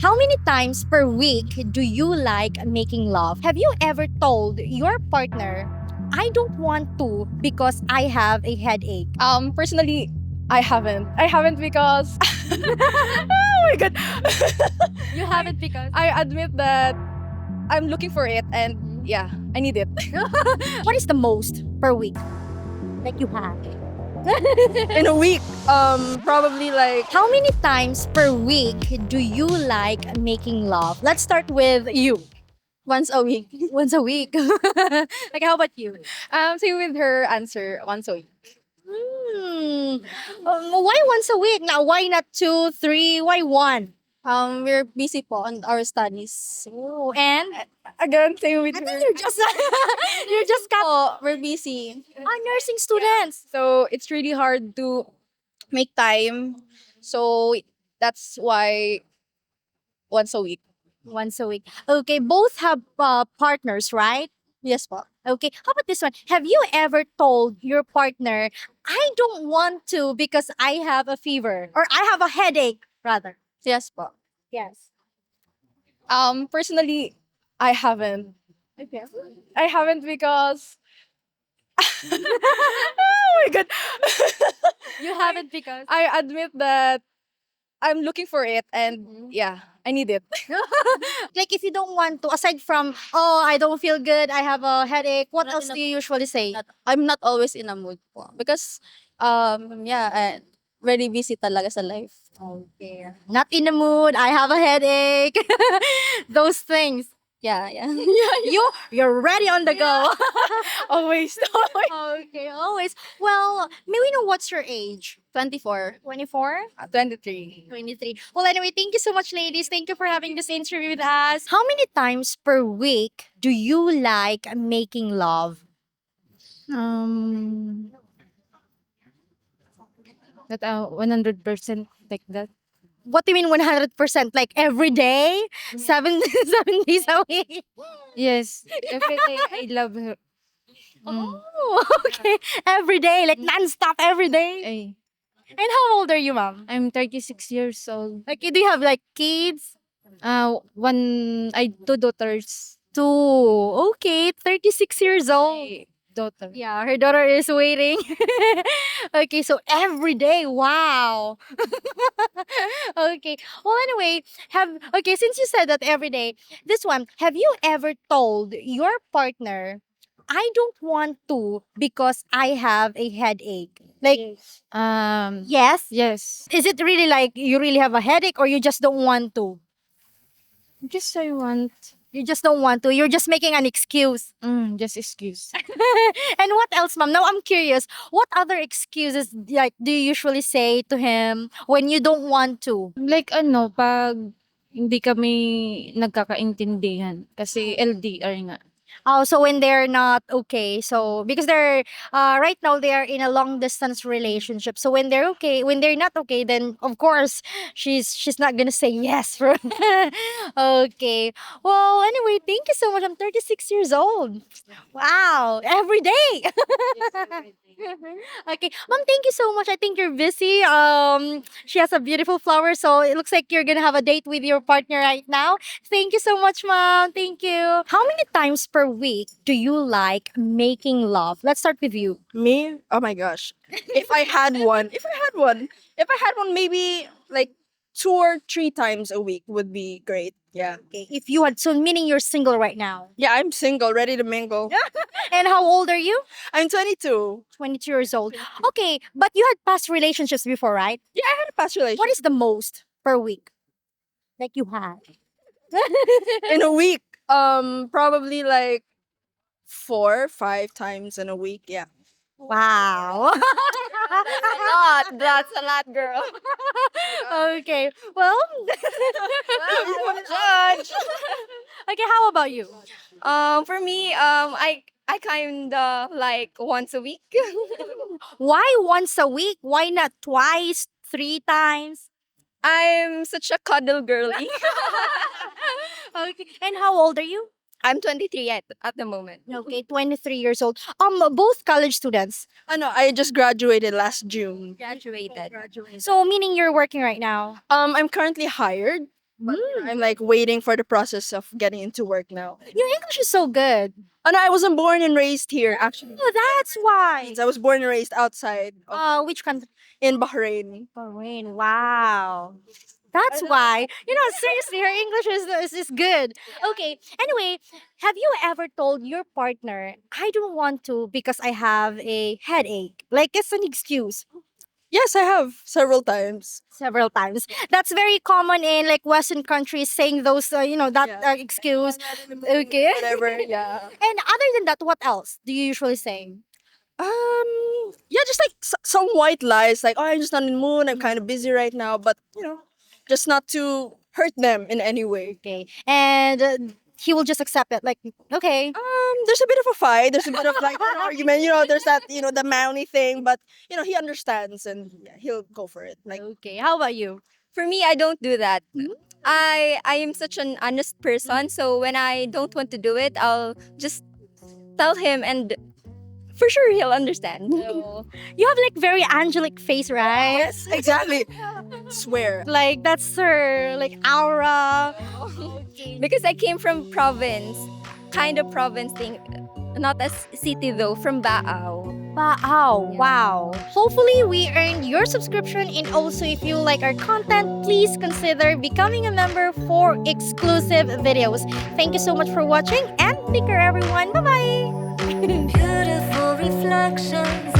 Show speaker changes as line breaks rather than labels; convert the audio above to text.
How many times per week do you like making love? Have you ever told your partner, I don't want to because I have a headache?
Personally, I haven't. I haven't because oh my god.
You haven't because
I admit that I'm looking for it and yeah, I need it.
what is the most per week that you have?
In a week, probably like
How many times per week do you like making love? Let's start with you.
once a week.
Once a week. Like, how about you?
Same with her answer, once a week.
Why once a week? Now, why not two, three? Why one?
We're busy po on our studies.
Oh, and
Again, same with
I
her.
think you're just you're just got
Oh, we're busy.
nursing students.
So it's really hard to make time. So that's why once a week.
Once a week. Okay, both have partners, right?
Yes po.
Okay, how about this one? Have you ever told your partner, I don't want to because I have a fever or I have a headache, rather?
Yes po.
Yes.
Personally, I haven't.
Okay.
I haven't because oh my god.
You haven't because
I admit that I'm looking for it and yeah, I need it.
like if you don't want to, aside from oh I don't feel good, I have a headache, what
Not
else
in a-
do you usually say?
I'm not always in a mood po because yeah, very busy talaga sa life.
Okay. Not in the mood, I have a headache. Those things.
Yeah, yeah.
You're ready on the go.
Always.
Okay, always. Well, may we know what's your age?
24.
24?
23.
23. Well, anyway, thank you so much, ladies. Thank you for having this interview with us. How many times per week do you like making love?
That 100% like that.
What do you mean 100%? Like every day? Seven, 7 days a week?
Yes, every day I love her.
Oh, okay. Every day, like non-stop every day.
Ay,
And how old are you, ma'am?
I'm 36 years old.
Like, do you have like kids?
Two daughters.
Two. Okay, 36 years old.
My daughter.
Yeah, her daughter is waiting. Okay, so every day. Wow. Okay. Well, anyway, since you said that every day, this one, have you ever told your partner, I don't want to because I have a headache? Like, yes.
Yes.
Is it really like you really have a headache or you just don't want to?
Just I want.
You just don't want to. You're just making an excuse.
Just excuse.
And what else, ma'am? Now I'm curious. What other excuses like do you usually say to him when you don't want to?
Like pag hindi kami nagkakaintindihan kasi LDR nga.
Oh, so when they're not okay, so because they're right now they are in a long distance relationship. So when they're okay, when they're not okay, then of course she's not gonna say yes. Okay. Well, anyway, thank you so much. I'm 36 years old. Wow, every day. Okay, mom, thank you so much. I think you're busy. She has a beautiful flower, so it looks like you're gonna have a date with your partner right now. Thank you so much, mom. Thank you. How many times per week do you like making love? Let's start with you.
Me? Oh my gosh. If I had one, maybe like 2 or 3 times a week would be great. Yeah.
Okay, if you had, so meaning you're single right now.
Yeah, I'm single, ready to mingle.
And how old are you?
I'm 22.
22 years old. Okay, but you had past relationships before, right?
Yeah, I had a past relationship.
What is the most per week? Like you had?
In a week? Probably like 4 or 5 times in a week. Yeah.
Wow.
That's a lot, girl.
Okay. Well,
Judge.
okay, how about you?
For me, I kinda like once a week.
Why once a week? Why not twice, 3 times?
I'm such a cuddle girly.
Okay. And how old are you?
I'm 23 at the moment.
Okay, 23 years old. Both college students.
No, I just graduated last June.
Graduated. So meaning you're working right now.
I'm currently hired, But I'm like waiting for the process of getting into work now.
Your English is so good.
And I wasn't born and raised here, actually.
Oh, that's why.
I was born and raised outside of,
Which country?
in Bahrain.
Bahrain. Wow. That's why. You know, seriously, her English is good. Okay. Anyway, have you ever told your partner, I don't want to because I have a headache? Like, it's an excuse.
Yes, I have several times.
Several times. That's very common in like Western countries saying those, that
Yeah.
excuse.
I'm not in the mood,
Okay.
whatever. Yeah.
And other than that, what else do you usually say?
Yeah, just like some white lies, like, oh, I'm just not in the mood. I'm kind of busy right now, but just not to hurt them in any way.
Okay. And he will just accept it. Like, okay.
There's a bit of a fight. There's a bit of like an argument. There's that the manly thing, but he understands and yeah, he'll go for it. Like,
Okay. How about you?
For me, I don't do that. I am such an honest person, so when I don't want to do it, I'll just tell him, and for sure he'll understand.
You have like very angelic face, right?
yes, exactly. Swear.
Like that's her like aura.
Because I came from province, kind of province thing, not as city though, from Baao.
Wow, wow. Hopefully we earned your subscription, and also if you like our content, please consider becoming a member for exclusive videos. Thank you so much for watching and take care everyone. Bye-bye.
Beautiful reflections